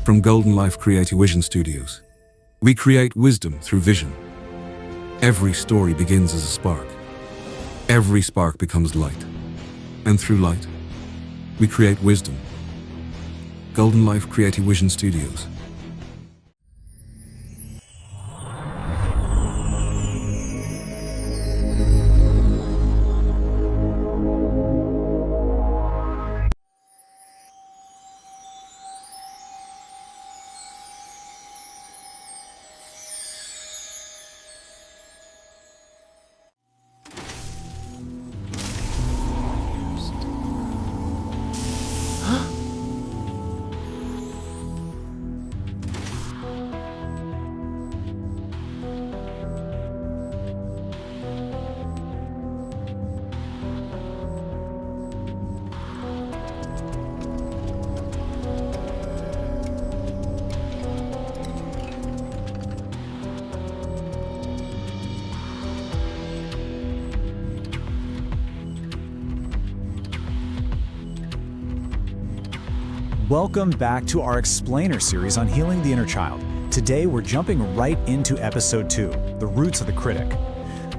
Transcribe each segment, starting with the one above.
From Goldenlife Creative Vision Studios, we create wisdom through vision. Every story begins as a spark. Every spark becomes light. And through light, we create wisdom. Goldenlife Creative Vision Studios. Welcome back to our Explainer series on healing the inner child. Today, we're jumping right into episode 2, The Roots of the Critic.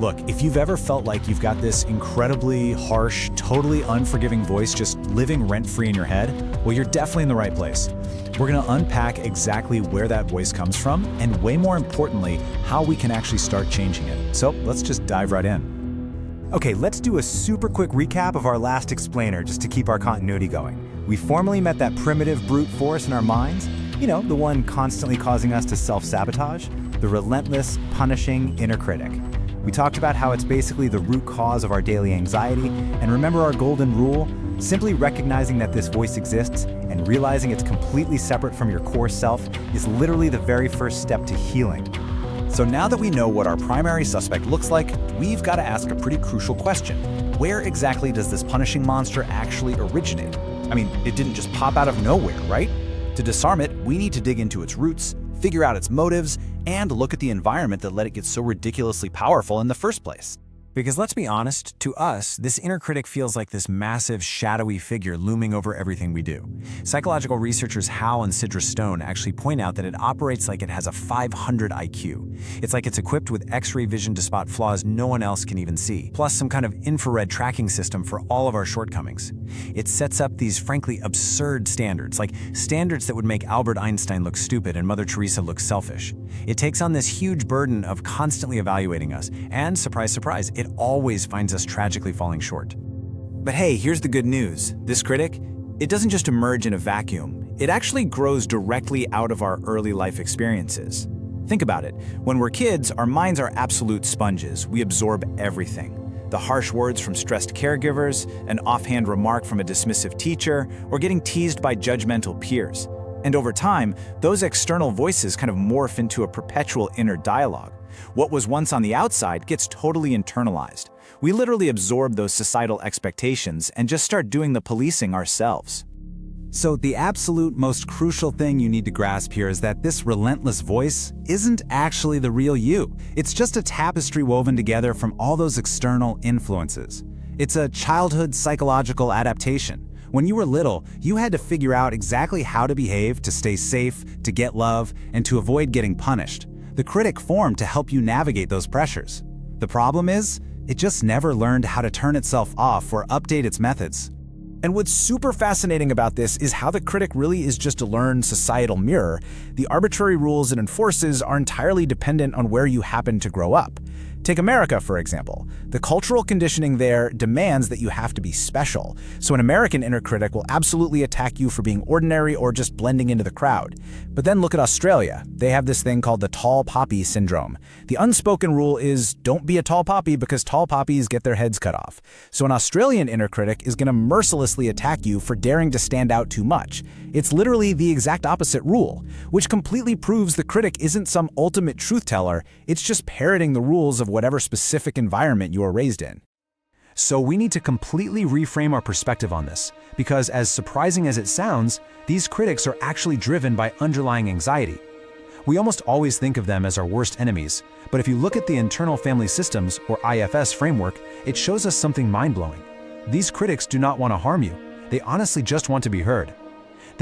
Look, if you've ever felt like you've got this incredibly harsh, totally unforgiving voice just living rent-free in your head, well, you're definitely in the right place. We're going to unpack exactly where that voice comes from, and way more importantly, how we can actually start changing it. So let's just dive right in. Okay, let's do a super quick recap of our last explainer just to keep our continuity going. We formally met that primitive brute force in our minds, the one constantly causing us to self-sabotage, the relentless, punishing inner critic. We talked about how it's basically the root cause of our daily anxiety, and remember our golden rule? Simply recognizing that this voice exists and realizing it's completely separate from your core self is literally the very first step to healing. So now that we know what our primary suspect looks like, we've got to ask a pretty crucial question. Where exactly does this punishing monster actually originate? I mean, it didn't just pop out of nowhere, right? To disarm it, we need to dig into its roots, figure out its motives, and look at the environment that let it get so ridiculously powerful in the first place. Because let's be honest, to us, this inner critic feels like this massive, shadowy figure looming over everything we do. Psychological researchers Hal and Sidra Stone actually point out that it operates like it has a 500 IQ. It's like it's equipped with X-ray vision to spot flaws no one else can even see, plus some kind of infrared tracking system for all of our shortcomings. It sets up these frankly absurd standards, like standards that would make Albert Einstein look stupid and Mother Teresa look selfish. It takes on this huge burden of constantly evaluating us, and surprise, surprise, it always finds us tragically falling short. But hey, here's the good news. This critic, it doesn't just emerge in a vacuum. It actually grows directly out of our early life experiences. Think about it. When we're kids, our minds are absolute sponges. We absorb everything. The harsh words from stressed caregivers, an offhand remark from a dismissive teacher, or getting teased by judgmental peers. And over time, those external voices kind of morph into a perpetual inner dialogue. What was once on the outside gets totally internalized. We literally absorb those societal expectations and just start doing the policing ourselves. So the absolute most crucial thing you need to grasp here is that this relentless voice isn't actually the real you. It's just a tapestry woven together from all those external influences. It's a childhood psychological adaptation. When you were little, you had to figure out exactly how to behave to stay safe, to get love, and to avoid getting punished. The critic formed to help you navigate those pressures. The problem is, it just never learned how to turn itself off or update its methods. And what's super fascinating about this is how the critic really is just a learned societal mirror. The arbitrary rules it enforces are entirely dependent on where you happen to grow up. Take America, for example. The cultural conditioning there demands that you have to be special. So an American inner critic will absolutely attack you for being ordinary or just blending into the crowd. But then look at Australia. They have this thing called the tall poppy syndrome. The unspoken rule is don't be a tall poppy because tall poppies get their heads cut off. So an Australian inner critic is going to mercilessly attack you for daring to stand out too much. It's literally the exact opposite rule, which completely proves the critic isn't some ultimate truth teller, it's just parroting the rules of whatever specific environment you were raised in. So we need to completely reframe our perspective on this, because as surprising as it sounds, these critics are actually driven by underlying anxiety. We almost always think of them as our worst enemies, but if you look at the internal family systems, or IFS framework, it shows us something mind-blowing. These critics do not want to harm you. They honestly just want to be heard.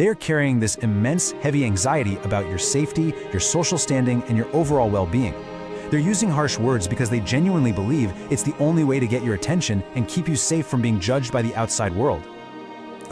they are carrying this immense, heavy anxiety about your safety, your social standing, and your overall well-being. They're using harsh words because they genuinely believe it's the only way to get your attention and keep you safe from being judged by the outside world.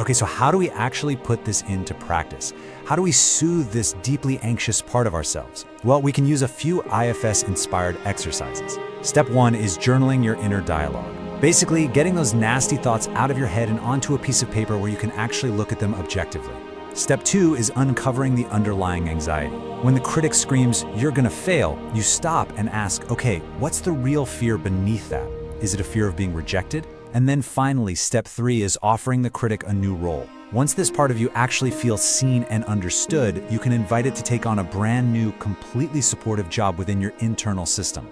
Okay, so how do we actually put this into practice? How do we soothe this deeply anxious part of ourselves? Well, we can use a few IFS-inspired exercises. Step 1 is journaling your inner dialogue. Basically, getting those nasty thoughts out of your head and onto a piece of paper where you can actually look at them objectively. Step 2 is uncovering the underlying anxiety. When the critic screams, "You're gonna fail," you stop and ask, okay, what's the real fear beneath that? Is it a fear of being rejected? And then finally, step 3 is offering the critic a new role. Once this part of you actually feels seen and understood, you can invite it to take on a brand new, completely supportive job within your internal system.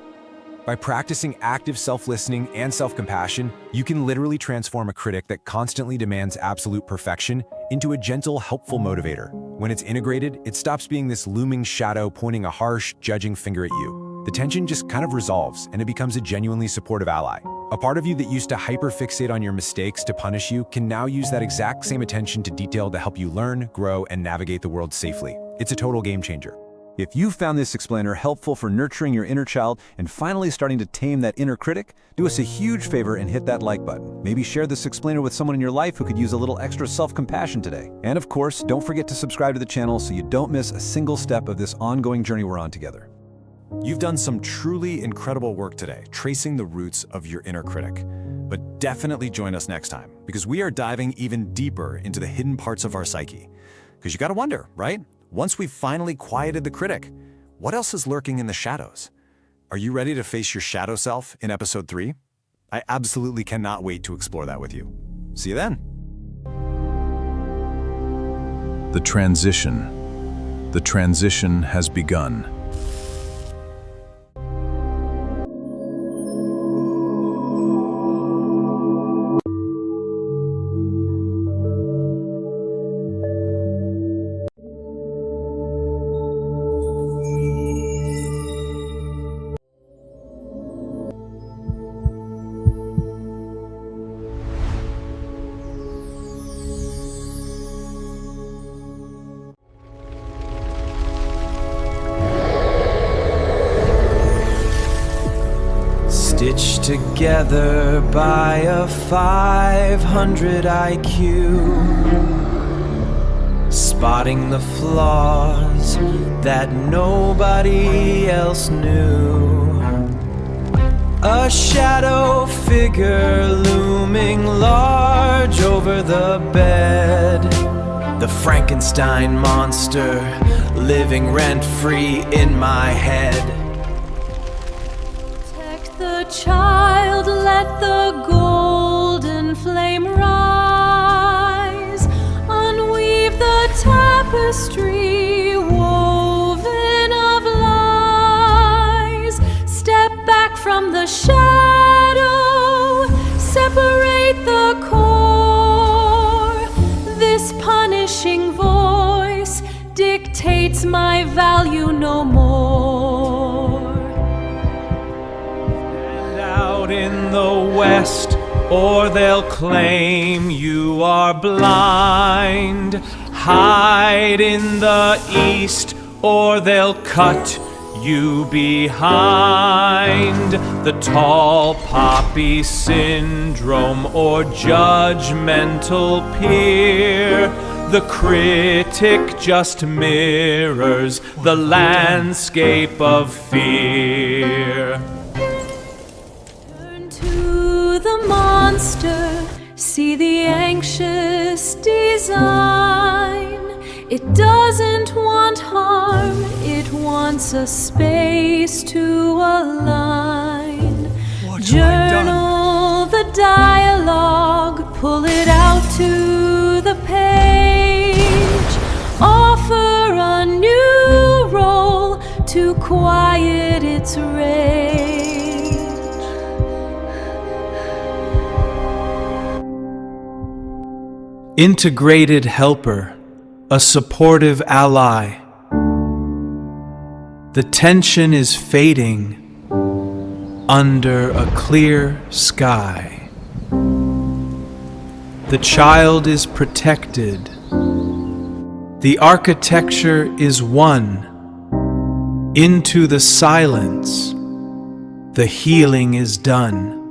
By practicing active self-listening and self-compassion, you can literally transform a critic that constantly demands absolute perfection into a gentle, helpful motivator. When it's integrated, it stops being this looming shadow pointing a harsh, judging finger at you. The tension just kind of resolves, and it becomes a genuinely supportive ally. A part of you that used to hyper-fixate on your mistakes to punish you can now use that exact same attention to detail to help you learn, grow, and navigate the world safely. It's a total game changer. If you found this explainer helpful for nurturing your inner child and finally starting to tame that inner critic, do us a huge favor and hit that like button. Maybe share this explainer with someone in your life who could use a little extra self-compassion today. And of course, don't forget to subscribe to the channel so you don't miss a single step of this ongoing journey we're on together. You've done some truly incredible work today, tracing the roots of your inner critic. But definitely join us next time, because we are diving even deeper into the hidden parts of our psyche. Because you gotta wonder, right? Once we've finally quieted the critic, what else is lurking in the shadows? Are you ready to face your shadow self in episode 3? I absolutely cannot wait to explore that with you. See you then. The transition. The transition has begun. Stitched together by a 500 IQ, spotting the flaws that nobody else knew. A shadow figure looming large over the bed, the Frankenstein monster living rent-free in my head. Child, let the golden flame rise, unweave the tapestry woven of lies. Step back from the shadow, separate the core. This punishing voice dictates my value no more. Out in the west, or they'll claim you are blind. Hide in the east, or they'll cut you behind. The tall poppy syndrome or judgmental peer. The critic just mirrors the landscape of fear. The monster, see the anxious design. It doesn't want harm, it wants a space to align. Journal the dialogue, pull it out to the page. Offer a new role to quiet its rage. Integrated helper, a supportive ally. The tension is fading under a clear sky. The child is protected The architecture is one. Into the silence, the healing is done.